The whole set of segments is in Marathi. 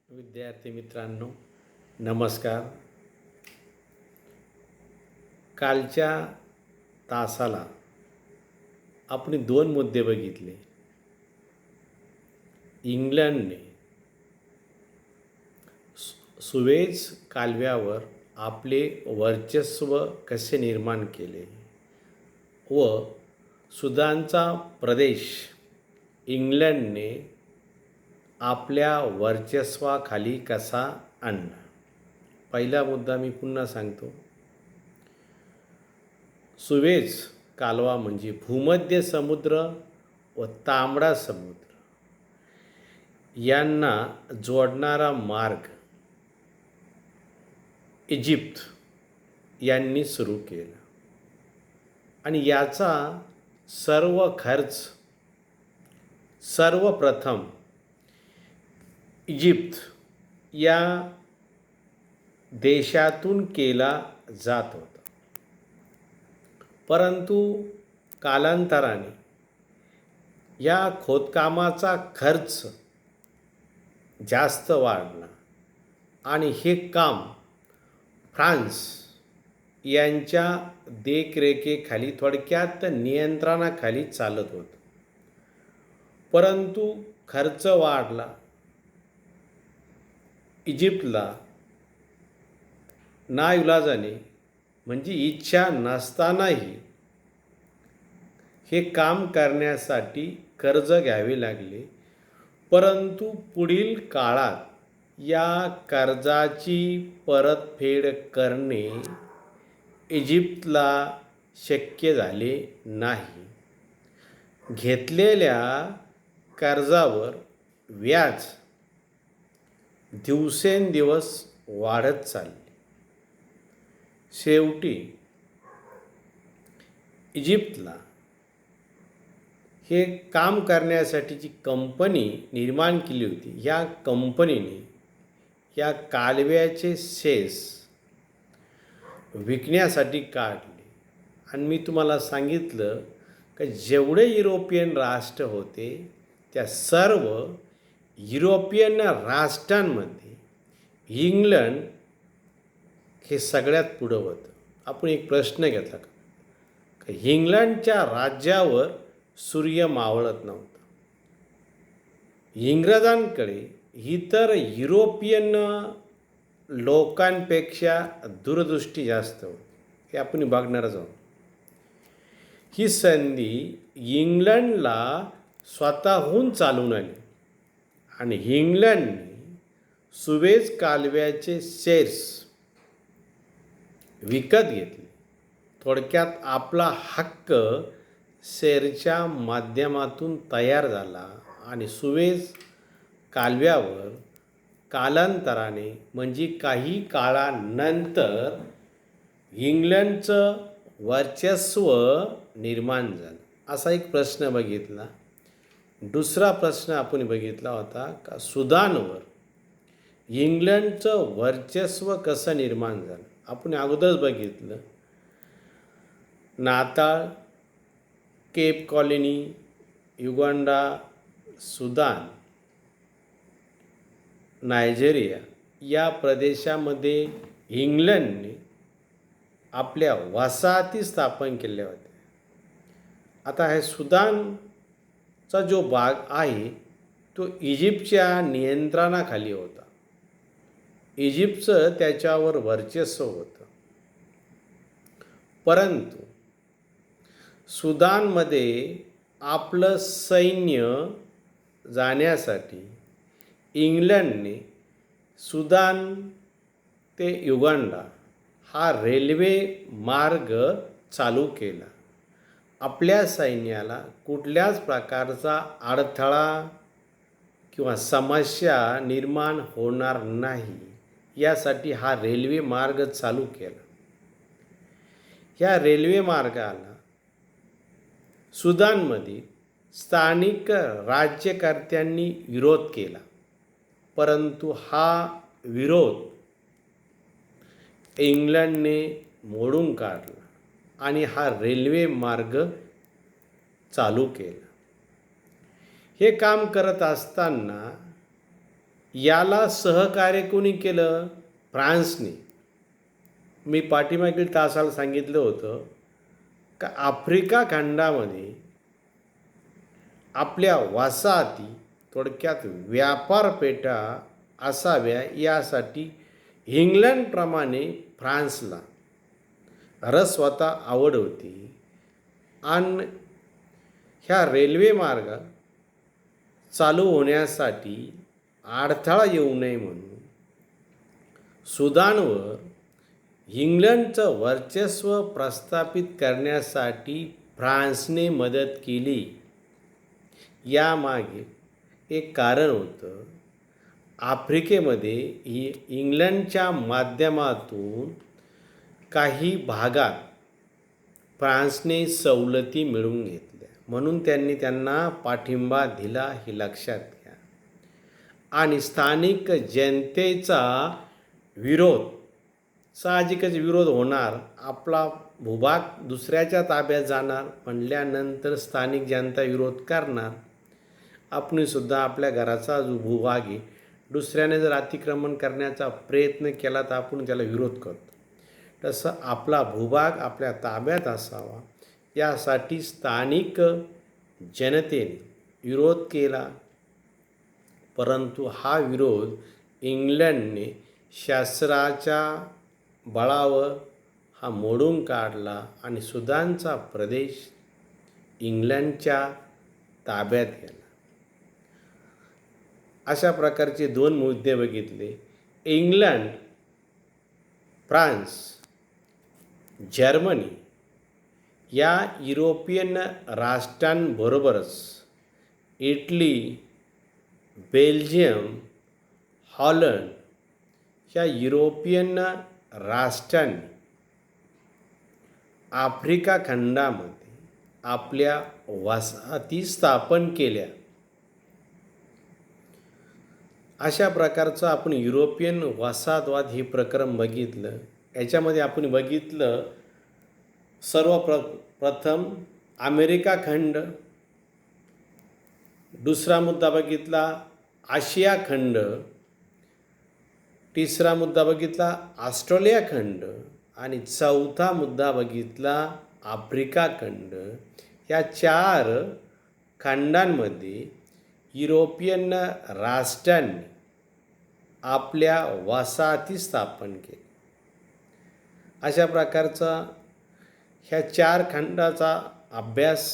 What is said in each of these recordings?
विद्यार्थी मित्रांनो, नमस्कार. कालच्या तासाला आपण दोन मुद्दे बघितले. इंग्लंडने सुएझ कालव्यावर आपले वर्चस्व कसे निर्माण केले व सुदानचा प्रदेश इंग्लंडने आपल्या वर्चस्वाखाली कसा आणला. पहिला मुद्दा मी पुन्हा सांगतो. सुएझ कालवा म्हणजे भूमध्य समुद्र व तांबडा समुद्र यांना जोडणारा मार्ग इजिप्त यांनी सुरू केला आणि याचा सर्व खर्च सर्वप्रथम इजिप्त या देशातून केला जात होता. परंतु कालांतराने या खोदकामाचा खर्च जास्त वाढला आणि हे काम फ्रान्स यांच्या देखरेखीखाली थोडक्यात नियंत्रणाखाली चालत होतं. परंतु खर्च वाढला. इजिप्तला नाइलाजाने म्हणजे इच्छा नसतानाही हे काम करण्यासाठी कर्ज घ्यावे लागले. परंतु पुढील काळात या कर्जाची परतफेड करणे इजिप्तला शक्य झाले नाही. घेतलेल्या कर्जावर व्याज दिवसेंदिवस वाढत चालले. शेवटी इजिप्तला हे काम करण्यासाठी जी कंपनी निर्माण केली होती, या कंपनीने या कालव्याचे शेस विकण्यासाठी काढले. आणि मी तुम्हाला सांगितलं की जेवढे युरोपियन राष्ट्र होते त्या सर्व युरोपियन राष्ट्रांमध्ये इंग्लंड हे सगळ्यात पुढं होतं. आपण एक प्रश्न घेतला का इंग्लंडच्या राज्यावर सूर्य मावळत नव्हता. इंग्रजांकडे इतर युरोपियन लोकांपेक्षा दूरदृष्टी जास्त होती. हे आपण बघणारच आहोत. ही संधी इंग्लंडला स्वतःहून चालून आली आणि इंग्लंडने सुएझ कालव्याचे शेअर्स विकत घेतले. थोडक्यात आपला हक्क शेअरच्या माध्यमातून तयार झाला आणि सुएझ कालव्यावर कालांतराने म्हणजे काही काळानंतर इंग्लंडचं वर्चस्व निर्माण झालं. असा एक प्रश्न बघितला. दुसरा प्रश्न आपण बघितला होता का सुदानवर इंग्लंडचं वर्चस्व कसं निर्माण झालं. आपण अगोदरच बघितलं. Natal, Cape Colony, Uganda, Sudan, Nigeria या प्रदेशामध्ये इंग्लंडने आपल्या वसाहती स्थापन केल्या होत्या. आता हे सुदानचा जो भाग आहे तो इजिप्तच्या नियंत्रणाखाली होता. इजिप्तचं त्याच्यावर वर्चस्व होतं. परंतु सुदानमध्ये आपलं सैन्य जाण्यासाठी इंग्लंडने सुदान ते युगांडा हा रेल्वे मार्ग चालू केला. आपल्या सैन्याला कुठल्याच प्रकारचा अडथळा किंवा समस्या निर्माण होणार नाही यासाठी हा रेल्वे मार्ग चालू केला. या रेल्वे मार्गाला सुदानमध्ये स्थानिक राज्यकर्त्यांनी विरोध केला. परंतु हा विरोध इंग्लंडने मोडून काढला आणि हा रेल्वे मार्ग चालू केला. हे काम करत असताना याला सहकार्य कोणी केलं? फ्रान्सने. मी पाठीमागील तासाला सांगितलं होतं का आफ्रिका खंडामध्ये आपल्या वसाहती, थोडक्यात व्यापारपेठा असाव्या यासाठी इंग्लंडप्रमाणे फ्रान्सला स्वतः आवड होती आणि ह्या रेल्वे मार्ग चालू होण्यासाठी अडथळा येऊ नये म्हणून सुदानवर इंग्लंडचं वर्चस्व प्रस्थापित करण्यासाठी फ्रान्सने मदत केली. यामागे एक कारण होतं. आफ्रिकेमध्ये इंग्लंडच्या माध्यमातून काही भागात फ्रान्सने सवलती मिळवून घेतल्या, म्हणून त्यांना पाठिंबा दिला, हे लक्षात घ्या. आणि स्थानिक जनतेचा विरोध, साहजिकच विरोध होणार. आपला भूभाग दुसऱ्याच्या ताब्यात जाणार म्हणल्यानंतर स्थानिक जनता विरोध करणार. आपणसुद्धा आपल्या घराचा जो भूभाग आहे दुसऱ्याने जर अतिक्रमण करण्याचा प्रयत्न केला तर आपण त्याला विरोध करतो. तसं आपला भूभाग आपल्या ताब्यात असावा यासाठी स्थानिक जनतेने विरोध केला. परंतु हा विरोध इंग्लंडने शस्त्राच्या बळावर हा मोडून काढला आणि सुदानचा प्रदेश इंग्लंडच्या ताब्यात गेला. अशा प्रकारचे दोन मुद्दे बघितले. इंग्लंड, फ्रान्स, जर्मनी या युरोपियन राष्ट्रांबरोबरच इटली, बेल्जियम, हॉलंड ह्या युरोपियन राष्ट्रांनी आफ्रिका खंडामध्ये आपल्या वसाहती स्थापन केल्या. अशा प्रकारचं आपण युरोपियन वसाहतवाद हे प्रकरण बघितलं. याच्यामध्ये आपण बघितलं प्रथम अमेरिका खंड, दुसरा मुद्दा बघितला आशिया खंड, तिसरा मुद्दा बघितला ऑस्ट्रेलिया खंड आणि चौथा मुद्दा बघितला आफ्रिका खंड. या 4 खंडांमध्ये युरोपियन राष्ट्रांनी आपल्या वसाहती स्थापन केल्या. अशा प्रकारचा ह्या 4 खंडाचा अभ्यास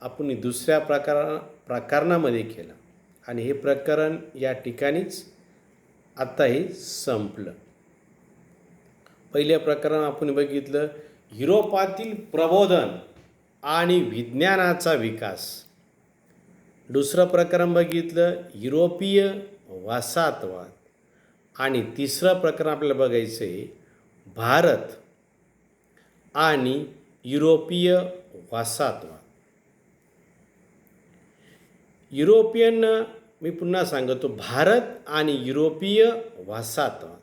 आपण दुसऱ्या प्रकरणामध्ये केला आणि हे प्रकरण या ठिकाणीच आता हे संपलं. पहिल्या प्रकरण आपण बघितलं युरोपातील प्रबोधन आणि विज्ञानाचा विकास. दुसरं प्रकरण बघितलं युरोपीय वसाहतवाद आणि तिसरं प्रकरण आपल्याला बघायचं आहे भारत आणि युरोपीय वसाहतवाद. युरोपियन, मी पुन्हा सांगतो, भारत आणि युरोपीय वसाहतवाद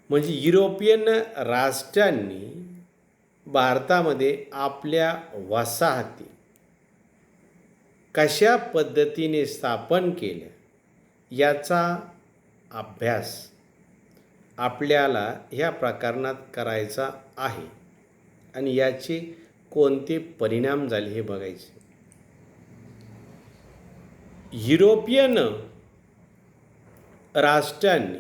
म्हणजे युरोपियन राष्ट्रांनी भारतामध्ये आपल्या वसाहती कशा पद्धतीने स्थापन केल्या याचा अभ्यास आपल्याला ह्या प्रकरणात करायचा आहे आणि याचे कोणते परिणाम झाले हे बघायचे. युरोपियन राष्ट्रांनी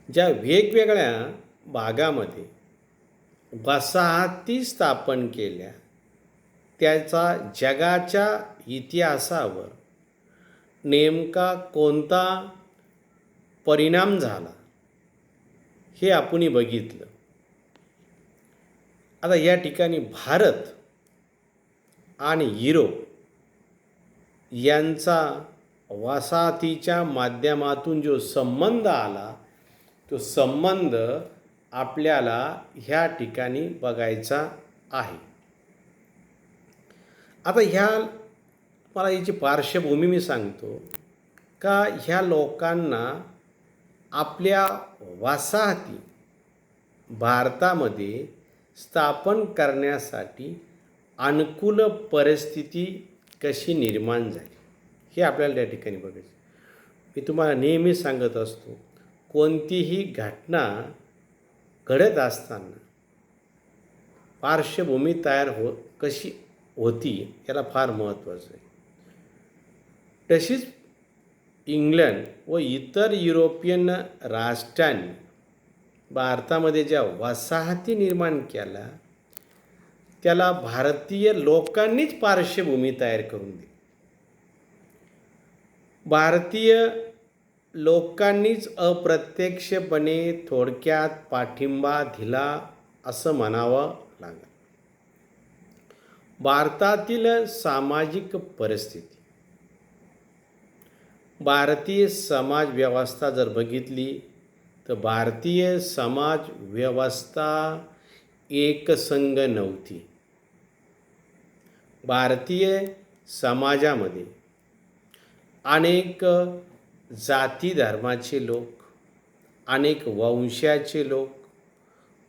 ज्या वेगवेगळ्या भागामध्ये वसाहती स्थापन केल्या त्याचा जगाच्या इतिहासावर नेमका कोणता परिणाम झाला हे आपण बघितलं. आता या ठिकाणी भारत आणि युरोप यांचा वसाहतीच्या माध्यमातून जो संबंध आला तो संबंध आपल्याला ह्या ठिकाणी बघायचा आहे. आता मला याची पार्श्वभूमी मी सांगतो का ह्या लोकांना आपल्या वसाहती भारतामध्ये स्थापन करण्यासाठी अनुकूल परिस्थिती कशी निर्माण झाली हे आपल्याला त्या ठिकाणी बघायचं. मी तुम्हाला नेहमी सांगत असतो, कोणतीही घटना घडत असताना पार्श्वभूमी तयार कशी होती याला फार महत्त्वाचं आहे. तशीच इंग्लंड व इतर युरोपियन राष्ट्रांनी भारतामध्ये ज्या वसाहती निर्माण केल्या त्याला भारतीय लोकांनीच पार्श्वभूमी तयार करून दिली. भारतीय लोकांनीच अप्रत्यक्षपणे थोडक्यात पाठिंबा दिला असं म्हणावं लागेल. भारतातील सामाजिक परिस्थिती, भारतीय समाज व्यवस्था जर बघितली तर भारतीय समाज व्यवस्था एकसंघ नव्हती. भारतीय समाजामध्ये अनेक जाती धर्माचे लोक, अनेक वंशाचे लोक,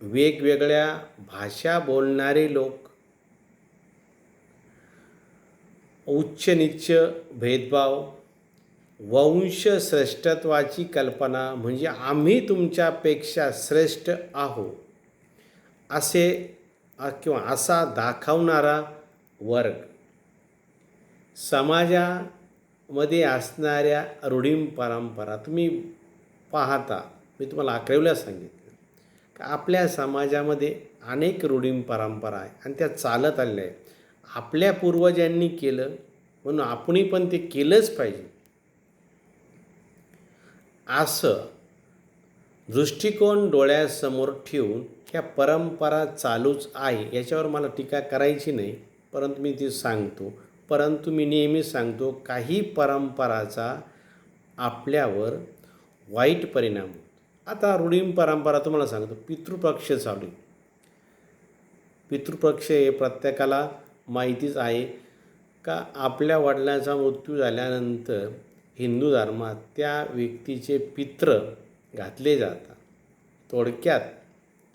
वेगवेगळ्या भाषा बोलणारे लोक, उच्च नीच भेदभाव, वंश श्रेष्ठत्वाची कल्पना म्हणजे आम्ही तुमच्यापेक्षा श्रेष्ठ आहोत असे किंवा असा दाखवणारा वर्ग, समाजामध्ये असणाऱ्या रूढी परंपरा तुम्ही पाहता. मी तुम्हाला 11वीला सांगितलं की आपल्या समाजामध्ये अनेक रूढी परंपरा आहे आणि त्या चालत आलेल्या आहेत. आपल्या पूर्वजांनी केलं म्हणून आपणही पण ते केलंच पाहिजे असं दृष्टिकोन डोळ्यासमोर ठेवून ह्या परंपरा चालूच आहे. याच्यावर मला टीका करायची नाही, परंतु मी ती सांगतो. परंतु मी नेहमी सांगतो काही परंपराचा आपल्यावर वाईट परिणाम होतो. आता रूढी परंपरा तुम्हाला सांगतो, पितृपक्ष चालू आहे. पितृपक्ष हे प्रत्येकाला माहितीच आहे का आपल्या वडिलांचा मृत्यू झाल्यानंतर हिंदू धर्मात त्या व्यक्तीचे पित्र घातले जातात. थोडक्यात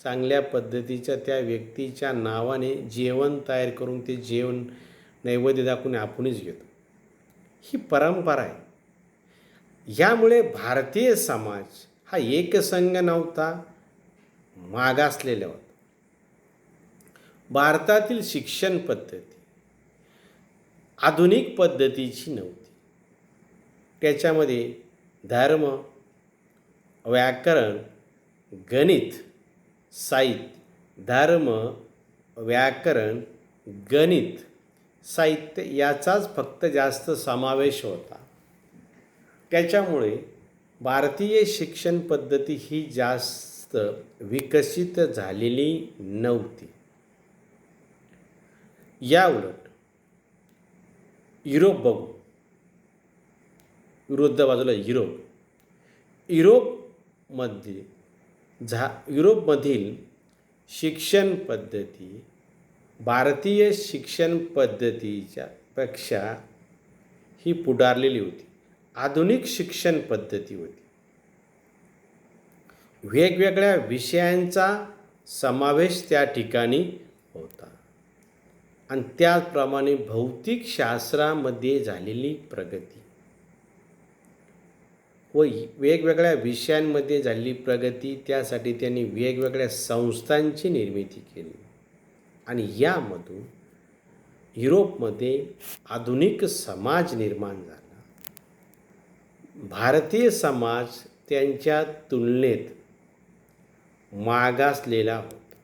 चांगल्या पद्धतीच्या त्या व्यक्तीच्या नावाने जेवण तयार करून ते जेवण नैवेद्य दाखवून आपणच घेतो. ही परंपरा आहे. ह्यामुळे भारतीय समाज हा एकसंघ नव्हता, मागासलेला होता. भारतातील शिक्षण पद्धती आधुनिक पद्धतीची नव्हती. त्याच्यामध्ये धर्म, व्याकरण, गणित, साहित्य, धर्म, व्याकरण, गणित, साहित्य याचाच फक्त जास्त समावेश होता. त्याच्यामुळे भारतीय शिक्षण पद्धती ही जास्त विकसित झालेली नव्हती. या उलट युरोप बघू, विरुद्ध बाजूला युरोपमधील शिक्षण पद्धती भारतीय शिक्षण पद्धतीच्या पेक्षा ही पुढारलेली होती. आधुनिक शिक्षण पद्धती होती. वेगवेगळ्या विषयांचा समावेश त्या ठिकाणी होता आणि त्याचप्रमाणे भौतिक शास्त्रामध्ये झालेली प्रगती व वेगवेगळ्या विषयांमध्ये झालेली प्रगती, त्यासाठी त्यांनी वेगवेगळ्या संस्थांची निर्मिती केली आणि यामधून युरोपमध्ये आधुनिक समाज निर्माण झाला. भारतीय समाज त्यांच्या तुलनेत मागासलेला होता.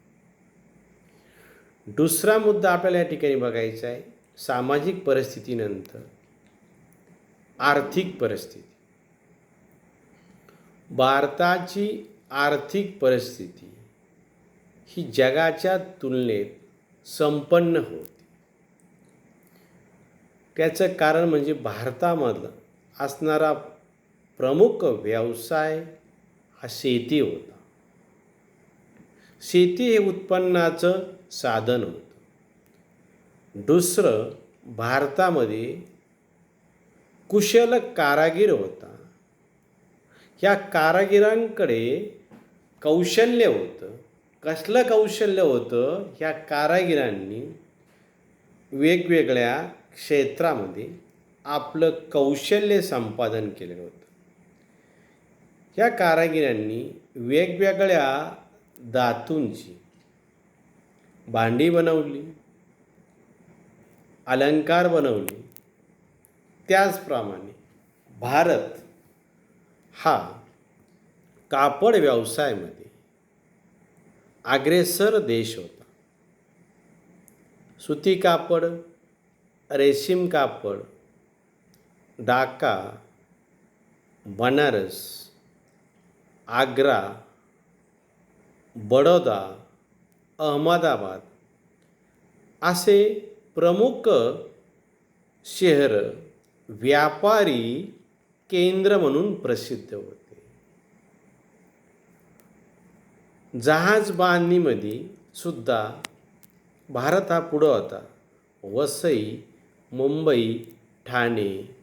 दुसरा मुद्दा आपल्याला या ठिकाणी बघायचा आहे. सामाजिक परिस्थितीनंतर आर्थिक परिस्थिती. भारताची आर्थिक परिस्थिती ही जगाच्या तुलनेत संपन्न होती. त्याचं कारण म्हणजे भारतामधला असणारा प्रमुख व्यवसाय हा शेती होता. शेती हे उत्पन्नाचं साधन होतं. दुसरं, भारतामध्ये कुशल कारागीर होता. ह्या कारागिरांकडे कौशल्य होतं. कसलं कौशल्य होतं? ह्या कारागिरांनी वेगवेगळ्या क्षेत्रामध्ये आपलं कौशल्य संपादन केलेलं होतं. ह्या कारागिरांनी वेगवेगळ्या धातूंची भांडी बनवली, अलंकार बनवले. त्याचप्रमाणे भारत हा कापड व्यवसायामध्ये अग्रेसर देश होता. सुती कापड, रेशीम कापड, ढाका, बनारस, आग्रा, बडोदा, अहमदाबाद असे प्रमुख शहर व्यापारी केंद्र म्हणून प्रसिद्ध होते. जहाज बांधणीमध्ये सुद्धा भारत हा पुढं होता. वसई, मुंबई, ठाणे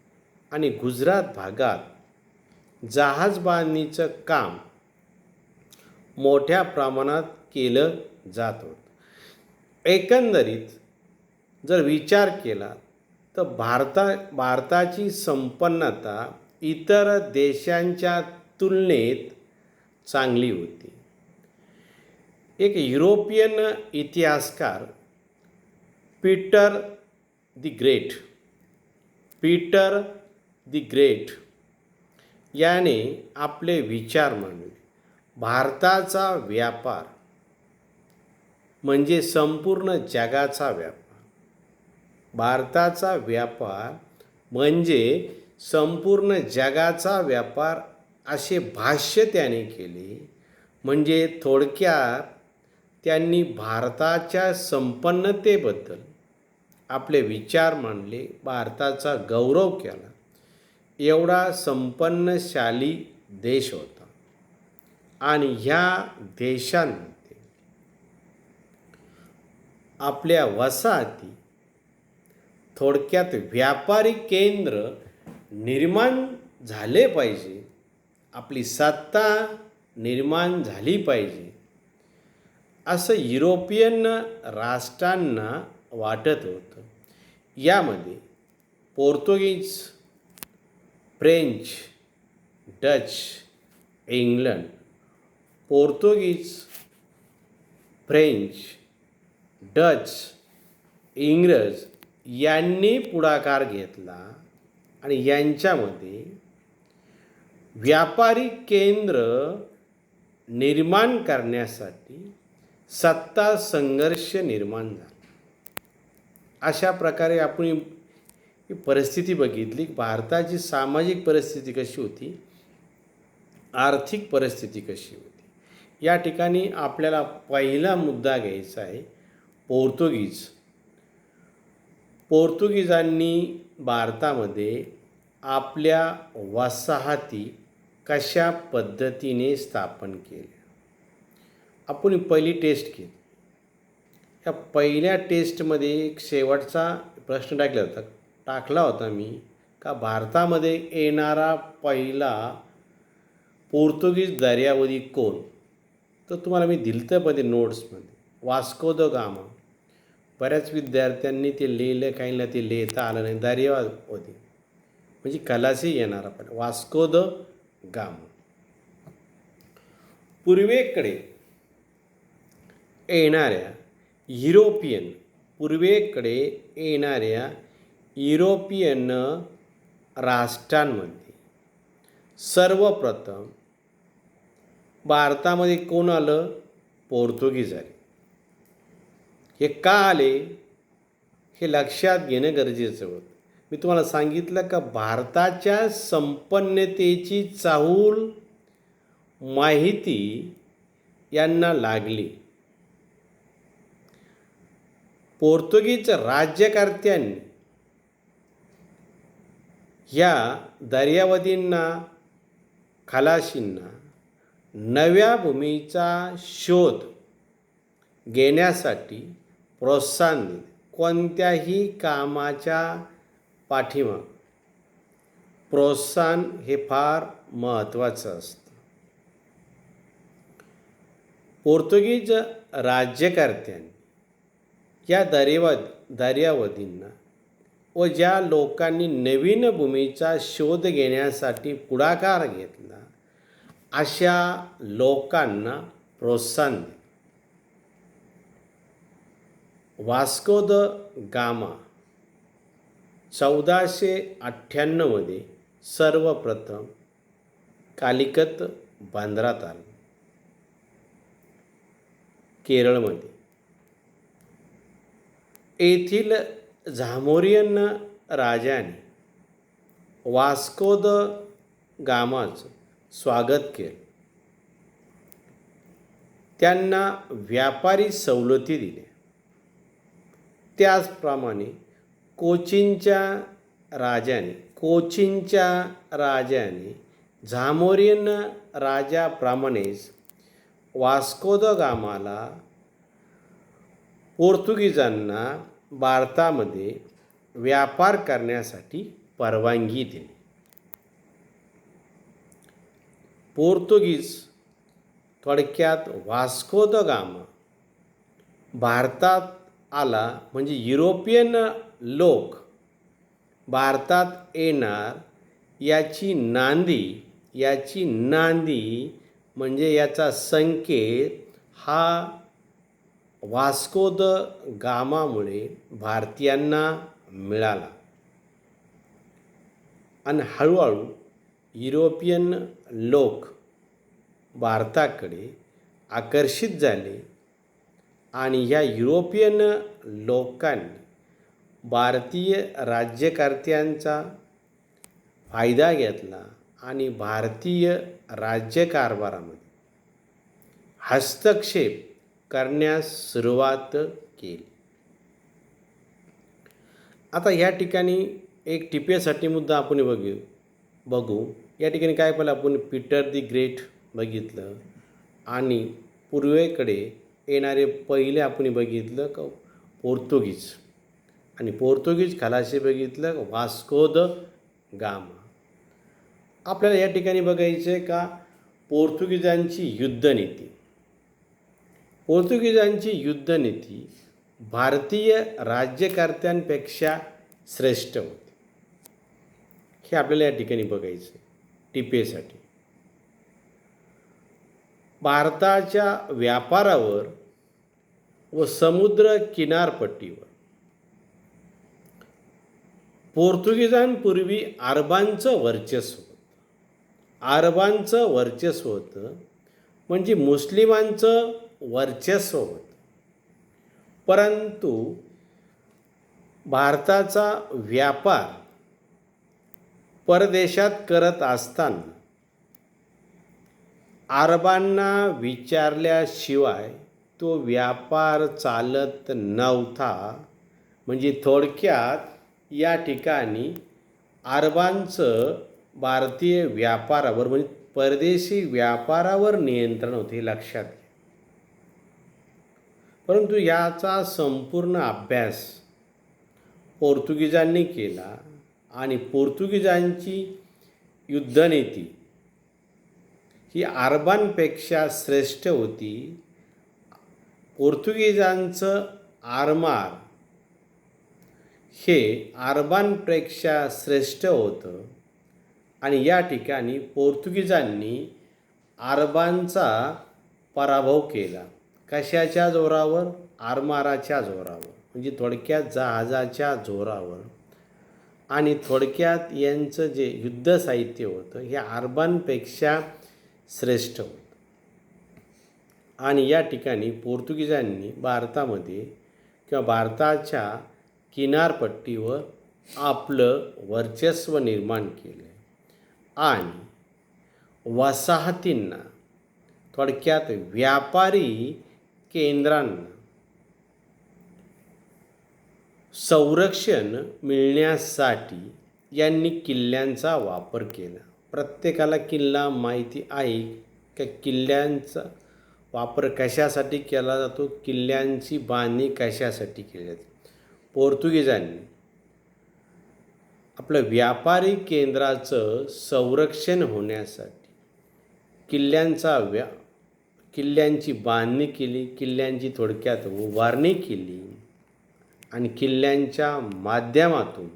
आणि गुजरात भागात जहाज बांधणीचं काम मोठ्या प्रमाणात केलं जात होतं. एकंदरीत जर विचार केला तर भारताची संपन्नता इतर देशांच्या तुलनेत चांगली होती. एक युरोपियन इतिहासकार पीटर द ग्रेट याने आपले विचार मांडले. भारताचा व्यापार म्हणजे संपूर्ण जगाचा व्यापार. भारताचा व्यापार म्हणजे संपूर्ण जगाचा व्यापार असे भाष्य त्याने केले. म्हणजे थोडक्यात त्यांनी भारताच्या संपन्नतेबद्दल आपले विचार मांडले, भारताचा गौरव केला. एवढा संपन्नशाली देश होता आणि ह्या देशांमध्ये आपल्या वसाहती थोडक्यात व्यापारी केंद्र निर्माण झाले पाहिजे, आपली सत्ता निर्माण झाली पाहिजे असं युरोपियन राष्ट्रांना वाटत होतं. यामध्ये पोर्तुगीज, फ्रेंच, डच, इंग्लंड, पोर्तुगीज, फ्रेंच, डच, इंग्रज यांनी पुढाकार घेतला आणि यांच्यामध्ये व्यापारी केंद्र निर्माण करण्यासाठी सत्ता संघर्ष निर्माण झाला. अशा प्रकारे आपण ही परिस्थिती बघितली. भारताची सामाजिक परिस्थिती कशी होती, आर्थिक परिस्थिती कशी होती. या ठिकाणी आपल्याला पहिला मुद्दा घ्यायचा आहे पोर्तुगीजांनी भारतामध्ये आपल्या वसाहती कशा पद्धतीने स्थापन केल्या. आपण पहिली टेस्ट केली. या पहिल्या टेस्टमध्ये एक शेवटचा प्रश्न टाकला होता मी का भारतामध्ये येणारा पहिला पोर्तुगीज दर्यावधी कोण. तर तुम्हाला मी दिलतं मध्ये नोट्समध्ये वास्को द गामा. बऱ्याच विद्यार्थ्यांनी ते लिहिलं, काहींना ते लिहिता आलं नाही. दर्यावधी म्हणजे खलासी येणारा पण वास्को द गामा. पूर्वेकडे येणाऱ्या युरोपियन राष्ट्रांमध्ये सर्वप्रथम भारतामध्ये कोण आलं? पोर्तुगीज आले. हे का आले हे लक्षात घेणं गरजेचं होतं. मी तुम्हाला सांगितलं का भारताच्या संपन्नतेची चाहूल माहिती यांना लागली. पोर्तुगीज राज्यकर्त्यांनी ह्या दर्यावधींना, खलाशींना नव्या भूमीचा शोध घेण्यासाठी प्रोत्साहन दिले. कोणत्याही कामाच्या पाठीमागे प्रोत्साहन हे फार महत्त्वाचं असतं. पोर्तुगीज राज्यकर्त्यांनी या दर्यावधींना व ज्या लोकांनी नवीन भूमीचा शोध घेण्यासाठी पुढाकार घेतला अशा लोकांना प्रोत्साहन दिले. वास्को द गामा 1498 सर्वप्रथम कालिकत बंदरात आला, केरळमध्ये. येथील झामोरियन राजाने वास्को द गामाचं स्वागत केलं. त्यांना व्यापारी सवलती दिल्या. त्याचप्रमाणे कोचीनच्या राजाने झामोरियन राजाप्रमाणेच वास्को द गामाला पोर्तुगीजांना भारतामध्ये व्यापार करण्यासाठी परवानगी दिली. पोर्तुगीज, थोडक्यात वास्को द गामा भारतात आला म्हणजे युरोपियन लोक भारतात येणार याची नांदी म्हणजे याचा संकेत हा वास्को द गामामुळे भारतीयांना मिळाला. आणि हळूहळू युरोपियन लोक भारताकडे आकर्षित झाले आणि ह्या युरोपियन लोकांनी भारतीय राज्यकर्त्यांचा फायदा घेतला आणि भारतीय राज्यकारभारामध्ये हस्तक्षेप करण्यास सुरुवात केली. आता या ठिकाणी एक टिपेसाठी मुद्दा आपण बघू. या ठिकाणी काय पाहिलं आपण, पीटर दी ग्रेट बघितलं आणि पूर्वेकडे येणारे पहिले आपण बघितलं का पोर्तुगीज, आणि पोर्तुगीज खलाशी बघितलं वास्को द गामा. आपल्याला या ठिकाणी बघायचं आहे का पोर्तुगीजांची युद्धनीती भारतीय राज्यकर्त्यांपेक्षा श्रेष्ठ होती. हे आपल्याला या ठिकाणी बघायचं आहे टिपेसाठी. भारताच्या व्यापारावर व समुद्र किनारपट्टीवर पोर्तुगीजांपूर्वी अरबांचं वर्चस्व होतं, म्हणजे मुस्लिमांचं वर्चस्व होतं. परंतु भारताचा व्यापार परदेशात करत असताना अरबांना विचारल्याशिवाय तो व्यापार चालत नव्हता. म्हणजे थोडक्यात या ठिकाणी अरबांचं भारतीय व्यापारावर म्हणजे परदेशी व्यापारावर नियंत्रण होते, लक्षात घ्या. परंतु याचा संपूर्ण अभ्यास पोर्तुगीजांनी केला आणि पोर्तुगीजांची युद्धनीती ही अरबांपेक्षा श्रेष्ठ होती. पोर्तुगीजांचं आरमार हे अरबांपेक्षा श्रेष्ठ होतं आणि या ठिकाणी पोर्तुगीजांनी अरबांचा पराभव केला. कशाच्या जोरावर? आरमाराच्या जोरावर, म्हणजे थोडक्यात जहाजाच्या जोरावर. आणि थोडक्यात यांचं जे युद्ध साहित्य होतं हे अरबांपेक्षा श्रेष्ठ होतं. आणि या ठिकाणी पोर्तुगीजांनी भारतामध्ये किंवा भारताच्या किनारपट्टीवर आपलं वर्चस्व निर्माण केलं आणि वसाहतींना, थोडक्यात व्यापारी केंद्रांना संरक्षण मिळण्यासाठी यांनी किल्ल्यांचा वापर केला. प्रत्येकाला किल्ला माहिती आहे की किल्ल्यांचा वापर कशासाठी केला जातो, किल्ल्यांची बांधणी कशासाठी केली जाते. पोर्तुगीजांनी आपलं व्यापारी केंद्राचं संरक्षण होण्यासाठी किल्ल्यांची बांधणी केली, किल्ल्यांची थोडक्यात उभारणी केली आणि किल्ल्यांच्या माध्यमातून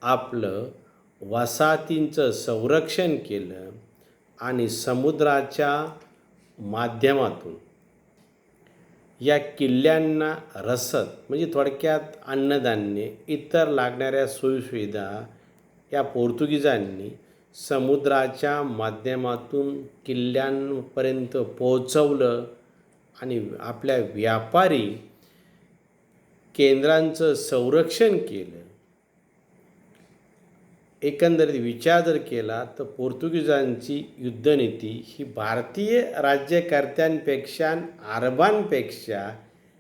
आपलं वसाहतींचं संरक्षण केलं आणि समुद्राच्या माध्यमातून या किल्ल्यांना रसद म्हणजे थोडक्यात अन्नधान्य इतर लागणाऱ्या सोयीसुविधा या पोर्तुगीजांनी समुद्राच्या माध्यमातून किल्ल्यांपर्यंत पोहोचवलं आणि आपल्या व्यापारी केंद्रांचं संरक्षण केलं. एकंदरीत विचार जर केला तर पोर्तुगीजांची युद्धनीती ही भारतीय राज्यकर्त्यांपेक्षा अरबांपेक्षा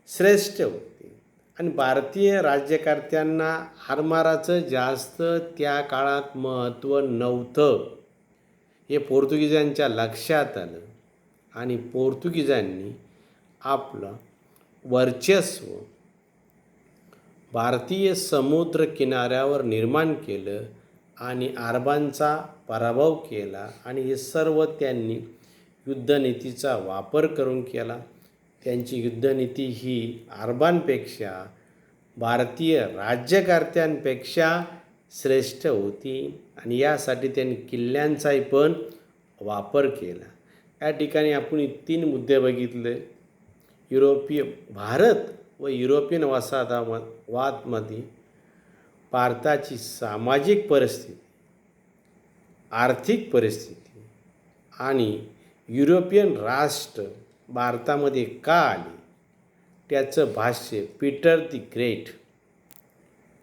श्रेष्ठ होती आणि भारतीय राज्यकर्त्यांना आरमाराचं जास्त त्या काळात महत्त्व नव्हतं हे पोर्तुगीजांच्या लक्षात आलं आणि पोर्तुगीजांनी आपलं वर्चस्व भारतीय समुद्र किनाऱ्यावर निर्माण केलं आणि अरबांचा पराभव केला आणि हे सर्व त्यांनी युद्धनीतीचा वापर करून केला. त्यांची युद्धनीती ही अरबांपेक्षा भारतीय राज्यकर्त्यांपेक्षा श्रेष्ठ होती आणि यासाठी त्यांनी किल्ल्यांचाही पण वापर केला. या ठिकाणी आपण 3 मुद्दे बघितले. भारत व युरोपियन वसाहतवादामध्ये भारताची सामाजिक परिस्थिती, आर्थिक परिस्थिती आणि युरोपियन राष्ट्र भारतामध्ये का आले त्याचं भाष्य पीटर द ग्रेट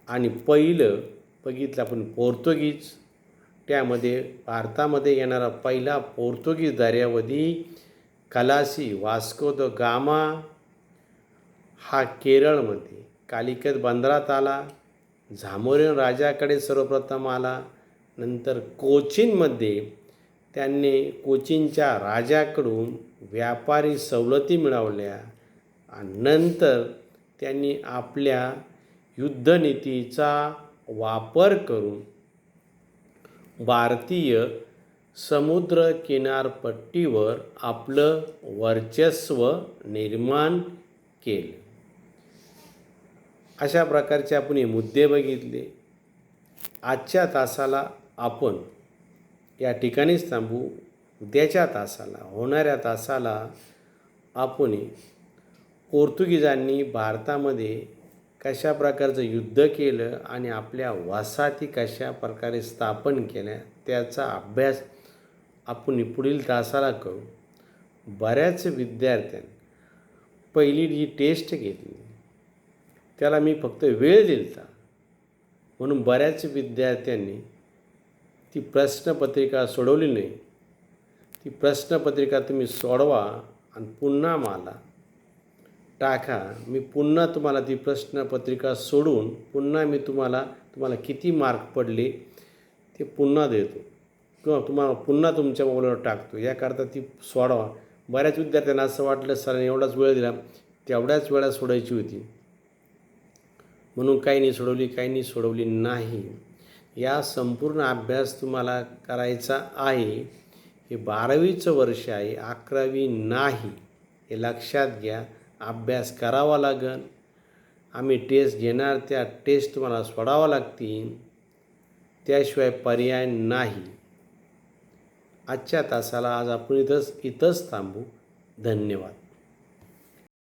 आणि पहिलं बघितलं आपण पोर्तुगीज. त्यामध्ये भारतामध्ये येणारा पहिला पोर्तुगीज दर्यावधी खलासी वास्को द गामा हा केरळमध्ये कालिकत बंदरात आला. झामोरिन राजाकडे सर्वप्रथम आला. नंतर कोचीनमध्ये त्यांनी कोचीनच्या राजाकडून व्यापारी सवलती मिळवल्या आणि नंतर त्यांनी आपल्या युद्धनीतीचा वापर करून भारतीय समुद्र किनारपट्टीवर आपलं वर्चस्व निर्माण केलं. अशा प्रकारचे आपण हे मुद्दे बघितले. आजच्या तासाला आपण या ठिकाणीच थांबू. उद्याच्या तासाला होणाऱ्या तासाला आपण पोर्तुगीजांनी भारतामध्ये कशा प्रकारचं युद्ध केलं आणि आपल्या वसाहती कशा प्रकारे स्थापन केल्या त्याचा अभ्यास आपण पुढील तासाला करू. बऱ्याच विद्यार्थ्यांनी पहिली जी टेस्ट घेतली त्याला मी फक्त वेळ दिलता म्हणून बऱ्याच विद्यार्थ्यांनी ती प्रश्नपत्रिका सोडवली नाही. ती प्रश्नपत्रिका तुम्ही सोडवा आणि पुन्हा मला टाका. मी पुन्हा तुम्हाला ती प्रश्नपत्रिका सोडवून पुन्हा मी तुम्हाला किती मार्क पडले ते पुन्हा देतो किंवा तुम्हाला पुन्हा तुमच्या मोबाईलवर टाकतो. याकरता ती सोडवा. बऱ्याच विद्यार्थ्यांना असं वाटलं सरांनी एवढाच वेळ दिला तेवढ्याच वेळा सोडायची होती म्हणून काही नाही सोडवली नाही. या संपूर्ण अभ्यास तुम्हाला करायचा आहे. हे 12वीचं वर्ष आहे, 11वी नाही हे लक्षात घ्या. अभ्यास करावा लागेल. आम्ही टेस्ट घेणार, त्या टेस्ट तुम्हाला सोडावा लागतील, त्याशिवाय पर्याय नाही. आजच्या तासाला आज आपण इथंच थांबू. धन्यवाद.